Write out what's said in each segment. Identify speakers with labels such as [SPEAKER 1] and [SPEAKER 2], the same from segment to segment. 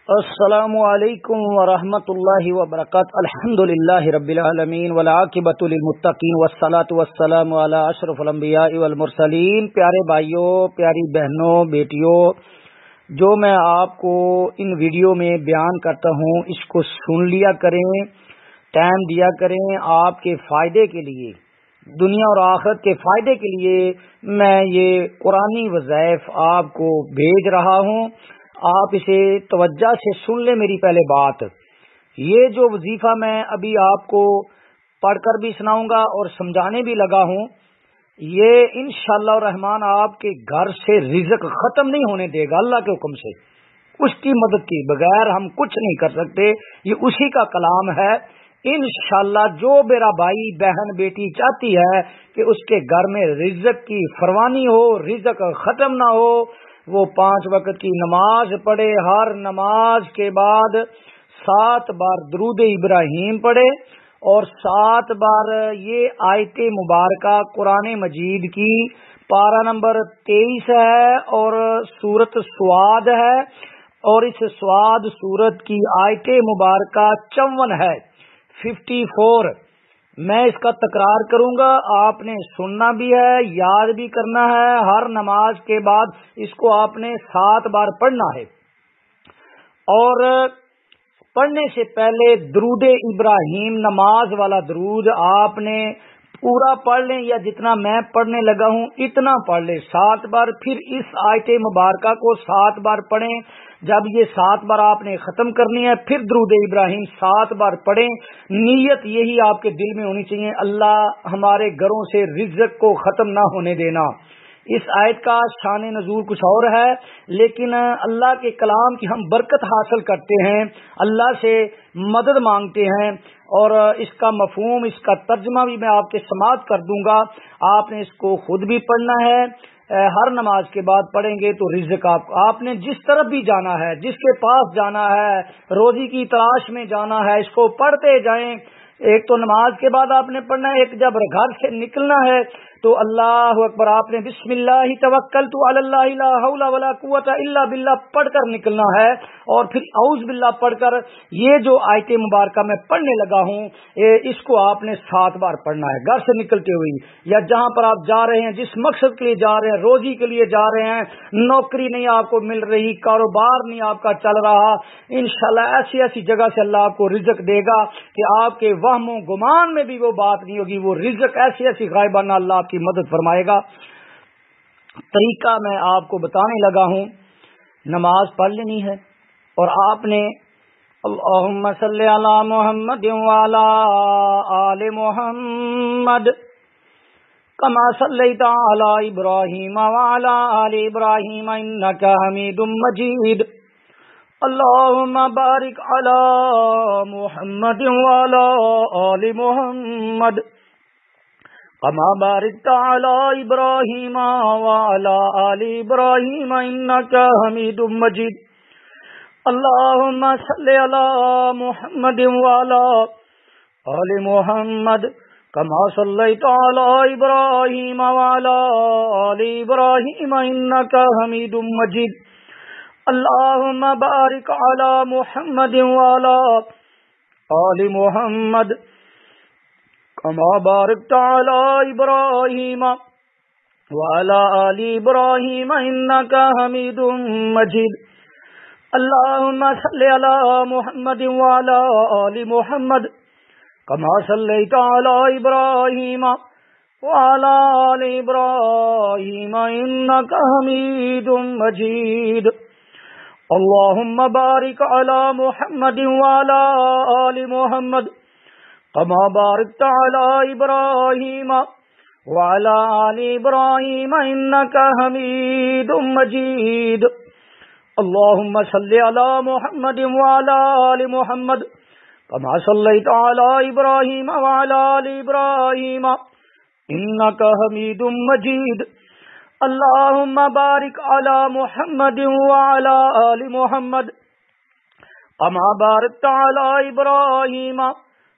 [SPEAKER 1] السلام علیکم ورحمۃ اللہ وبرکاتہ۔ الحمد للہ رب العالمین والعاقبۃ للمتقین والصلاة والسلام علی اشرف الانبیاء والمرسلین۔ پیارے بھائیوں، پیاری بہنوں، بیٹیوں، جو میں آپ کو ان ویڈیو میں بیان کرتا ہوں اس کو سن لیا کریں، ٹائم دیا کریں آپ کے فائدے کے لیے، دنیا اور آخرت کے فائدے کے لیے میں یہ قرآنی وظائف آپ کو بھیج رہا ہوں۔ آپ اسے توجہ سے سن لیں۔ میری پہلے بات، یہ جو وظیفہ میں ابھی آپ کو پڑھ کر بھی سناؤں گا اور سمجھانے بھی لگا ہوں، یہ انشاءاللہ الرحمن آپ کے گھر سے رزق ختم نہیں ہونے دے گا۔ اللہ کے حکم سے، اس کی مدد کے بغیر ہم کچھ نہیں کر سکتے۔ یہ اسی کا کلام ہے۔ انشاءاللہ جو میرا بھائی بہن بیٹی چاہتی ہے کہ اس کے گھر میں رزق کی فراوانی ہو، رزق ختم نہ ہو، وہ 5 وقت کی نماز پڑھے، ہر نماز کے بعد 7 بار درود ابراہیم پڑھے اور 7 بار یہ آیت مبارکہ قرآن مجید کی پارہ نمبر 23 ہے اور سورت سواد ہے، اور اس سواد سورت کی آیت مبارکہ 54 ہے، 54۔ میں اس کا تکرار کروں گا، آپ نے سننا بھی ہے، یاد بھی کرنا ہے۔ ہر نماز کے بعد اس کو آپ نے 7 بار پڑھنا ہے، اور پڑھنے سے پہلے درود ابراہیم نماز والا درود آپ نے پورا پڑھ لیں، یا جتنا میں پڑھنے لگا ہوں اتنا پڑھ لیں 7 بار۔ پھر اس آیت مبارکہ کو 7 بار پڑھیں۔ جب یہ 7 بار آپ نے ختم کرنی ہے، پھر درود ابراہیم 7 بار پڑھیں۔ نیت یہی آپ کے دل میں ہونی چاہیے، اللہ ہمارے گھروں سے رزق کو ختم نہ ہونے دینا۔ اس آیت کا شان نزول کچھ اور ہے، لیکن اللہ کے کلام کی ہم برکت حاصل کرتے ہیں، اللہ سے مدد مانگتے ہیں، اور اس کا مفہوم، اس کا ترجمہ بھی میں آپ کے سماعت کر دوں گا۔ آپ نے اس کو خود بھی پڑھنا ہے، ہر نماز کے بعد پڑھیں گے تو رزق آپ نے جس طرف بھی جانا ہے، جس کے پاس جانا ہے، روزی کی تلاش میں جانا ہے، اس کو پڑھتے جائیں۔ ایک تو نماز کے بعد آپ نے پڑھنا ہے، ایک جب گھر سے نکلنا ہے تو اللہ اکبر آپ نے بسم اللہ توکلت علی اللہ لا حول ولا قوت الا باللہ پڑھ کر نکلنا ہے، اور پھر اعوذ باللہ پڑھ کر یہ جو آیت مبارکہ میں پڑھنے لگا ہوں اس کو آپ نے 7 بار پڑھنا ہے گھر سے نکلتے ہوئے، یا جہاں پر آپ جا رہے ہیں، جس مقصد کے لیے جا رہے ہیں، روزی کے لیے جا رہے ہیں، نوکری نہیں آپ کو مل رہی، کاروبار نہیں آپ کا چل رہا، انشاءاللہ ایسی ایسی جگہ سے اللہ آپ کو رزق دے گا کہ آپ کے وہم و گمان میں بھی وہ بات نہیں ہوگی، وہ رزق ایسی ایسی غائبانہ اللہ آپ کی مدد فرمائے گا۔ طریقہ میں آپ کو بتانے لگا ہوں۔ نماز پڑھ لینی ہے، اور آپ نے اللہم صلی علی محمد وعلی آل محمد کما صلیت علی ابراہیم وعلی آل ابراہیم انک حمید مجید۔ اللہم بارک علی محمد وعلی آل محمد کما بارکت علی ابراہیم وعلی آل ابراہیم انک حمید مجید۔ اللہم صلی علی محمد وعلی آل محمد کما صلیت علی ابراہیم وعلی آل ابراہیم انک حمید مجید۔ اللہم بارک علی محمد وعلی آل محمد کما بارکت علی ابراہیم وعلی آل ابراہیم انک حمید مجید۔ اللہم صلی علی محمد وعلی آل محمد کما صلیت علی ابراہیم وعلی آل ابراہیم انک حمید مجید۔ اللہم بارک علی محمد وعلی آل محمد کما بارکت علی ابراہیم وعلی آل ابراہیم انک حمید مجید۔ اللہم صلی علی محمد وعلی آل محمد کما صلیت علی ابراہیم وعلی آل ابراہیم انک حمید مجید۔ اللہم بارک علی محمد وعلی آل محمد کما بارکت علی ابراہیم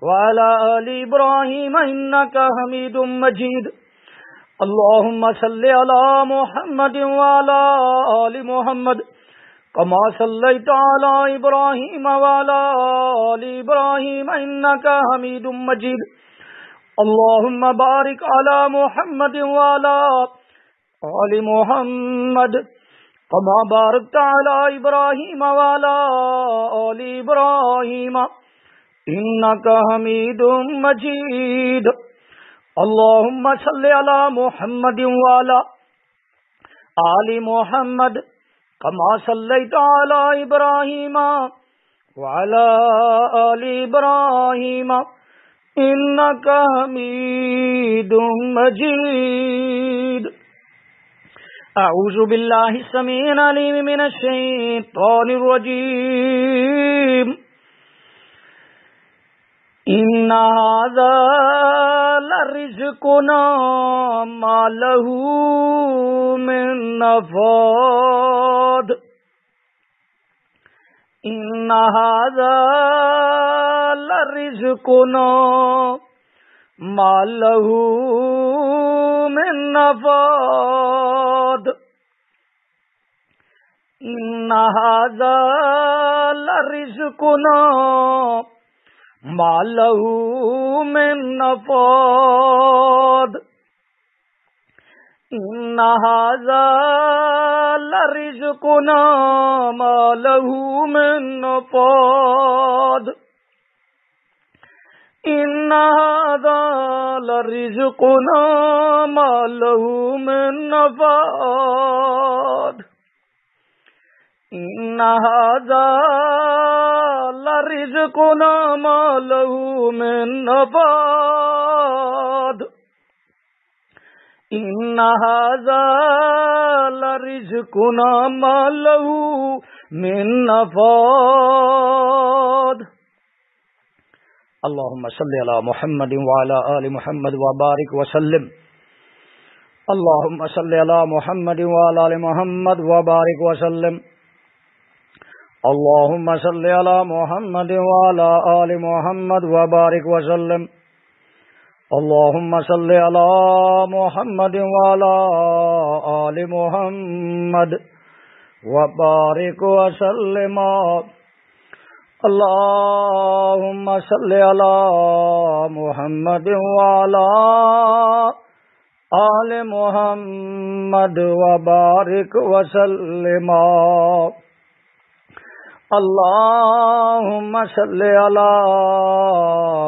[SPEAKER 1] وعلی آل ابراہیم انک حمید مجید۔ اللہم صلی علی محمد وعلی آل محمد كما صليت على إبراهيم وعلى آل إبراهيم إنك حميد مجيد اللهم بارك على محمد وعلى آل محمد كما باركت على إبراهيم وعلى آل إبراهيم إنك حميد مجيد اللهم صل على محمد وعلى آل محمد كما صليت على إبراهيم وعلى آل إبراهيم إنك حميد مجيد أعوذ بالله السميع العليم من الشيطان الرجيم إن هذا لرزقنا ما له من نفاد إن هذا لرزقنا ما له من نفاد إن هذا لرزقنا ما له من نفاد إن هذا لرزقنا ما له من نفاد إن هذا لرزقنا ما له من نفاد إن هذا لرزقنا ما له من نفاد إن هذا لرزقنا ما له من نفاد اللهم صل على محمد وعلى آل محمد وبارك وسلم اللهم صل على محمد وعلى آل محمد وبارك وسلم اللهم صل على محمد وعلى آل محمد وبارك وسلم اللهم صل على محمد وعلى آل محمد وبارك وسلم اللهم صل على محمد وعلى آل محمد وبارك وسلم اللهم صل على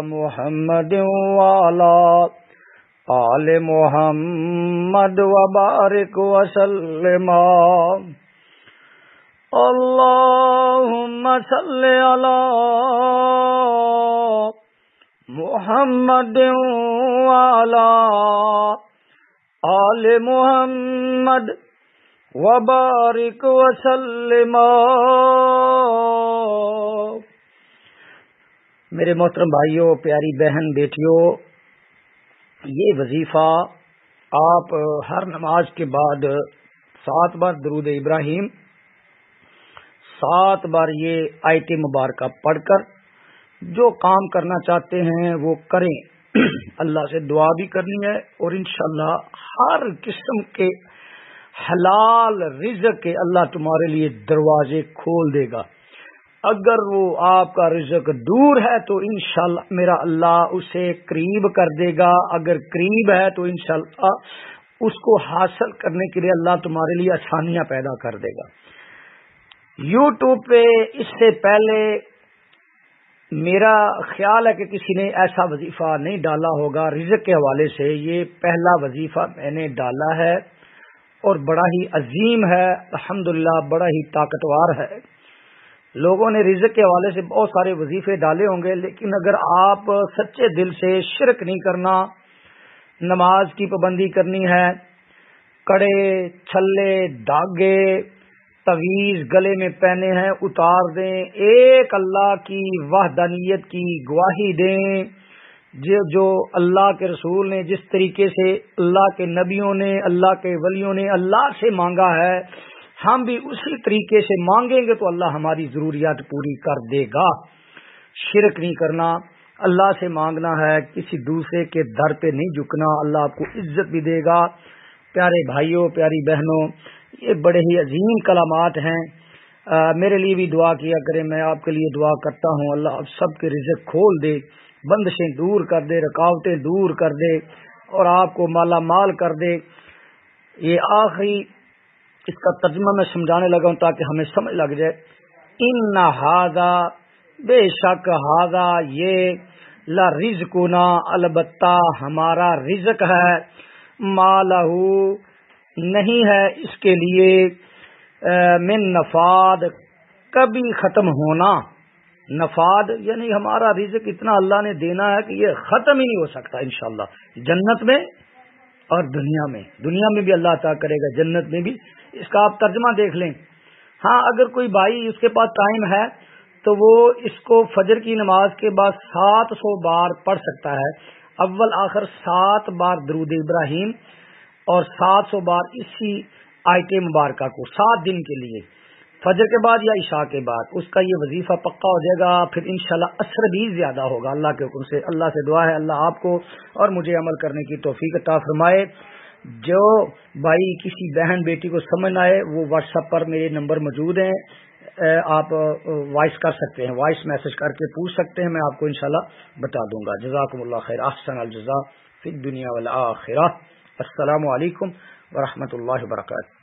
[SPEAKER 1] محمد وعلى آل محمد وبارك وسلم اللهم صل على محمد وعلى آل محمد وبارک وسلم میرے محترم بھائیوں، پیاری بہن بیٹیوں، یہ وظیفہ آپ ہر نماز کے بعد 7 بار درود ابراہیم، 7 بار یہ آیت مبارکہ پڑھ کر جو کام کرنا چاہتے ہیں وہ کریں۔ اللہ سے دعا بھی کرنی ہے اور انشاءاللہ ہر قسم کے حلال رزق کے اللہ تمہارے لیے دروازے کھول دے گا۔ اگر وہ آپ کا رزق دور ہے تو انشاءاللہ میرا اللہ اسے قریب کر دے گا، اگر قریب ہے تو انشاءاللہ اس کو حاصل کرنے کے لیے اللہ تمہارے لیے آسانیاں پیدا کر دے گا۔ یوٹیوب پہ اس سے پہلے میرا خیال ہے کہ کسی نے ایسا وظیفہ نہیں ڈالا ہوگا رزق کے حوالے سے۔ یہ پہلا وظیفہ میں نے ڈالا ہے اور بڑا ہی عظیم ہے، الحمدللہ بڑا ہی طاقتور ہے۔ لوگوں نے رزق کے حوالے سے بہت سارے وظیفے ڈالے ہوں گے، لیکن اگر آپ سچے دل سے شرک نہیں کرنا، نماز کی پابندی کرنی ہے، کڑے چھلے دھاگے تویز گلے میں پہنے ہیں اتار دیں، ایک اللہ کی وحدانیت کی گواہی دیں، جو اللہ کے رسول نے جس طریقے سے اللہ کے نبیوں نے اللہ کے ولیوں نے اللہ سے مانگا ہے، ہم بھی اسی طریقے سے مانگیں گے تو اللہ ہماری ضروریات پوری کر دے گا۔ شرک نہیں کرنا، اللہ سے مانگنا ہے، کسی دوسرے کے در پہ نہیں جھکنا، اللہ آپ کو عزت بھی دے گا۔ پیارے بھائیوں، پیاری بہنوں، یہ بڑے ہی عظیم کلمات ہیں۔ میرے لیے بھی دعا کیا کریں، میں آپ کے لیے دعا کرتا ہوں، اللہ آپ سب کے رزق کھول دے، بندشیں دور کر دے، رکاوٹیں دور کر دے اور آپ کو مالا مال کر دے۔ یہ آخری اس کا ترجمہ میں سمجھانے لگا ہوں تاکہ ہمیں سمجھ لگ جائے۔ ان ھذا، بے شک ھذا یہ، لا رزقنا، البتہ ہمارا رزق ہے، ما لہو، نہیں ہے اس کے لیے، من نفاد، کبھی ختم ہونا۔ نفاد یعنی ہمارا رزق اتنا اللہ نے دینا ہے کہ یہ ختم ہی نہیں ہو سکتا انشاءاللہ، جنت میں اور دنیا میں بھی اللہ عطا کرے گا، جنت میں بھی۔ اس کا آپ ترجمہ دیکھ لیں۔ ہاں اگر کوئی بھائی اس کے پاس ٹائم ہے تو وہ اس کو فجر کی نماز کے بعد 700 بار پڑھ سکتا ہے، اول آخر 7 بار درود ابراہیم اور 700 بار اسی آیت مبارکہ کو 7 دن کے لیے، فجر کے بعد یا عشاء کے بعد اس کا یہ وظیفہ پکا ہو جائے گا۔ پھر انشاءاللہ عصر بھی زیادہ ہوگا اللہ کے حکم سے۔ اللہ سے دعا ہے اللہ آپ کو اور مجھے عمل کرنے کی توفیق عطا فرمائے۔ جو بھائی کسی بہن بیٹی کو سمجھ نہ آئے وہ واٹس ایپ پر میرے نمبر موجود ہیں، آپ وائس کر سکتے ہیں، وائس میسج کر کے پوچھ سکتے ہیں، میں آپ کو انشاءاللہ بتا دوں گا۔ جزاکم اللہ خیر، احسن الجزاء فی الدنیا والآخرہ۔ السلام علیکم ورحمۃ اللہ وبرکاتہ۔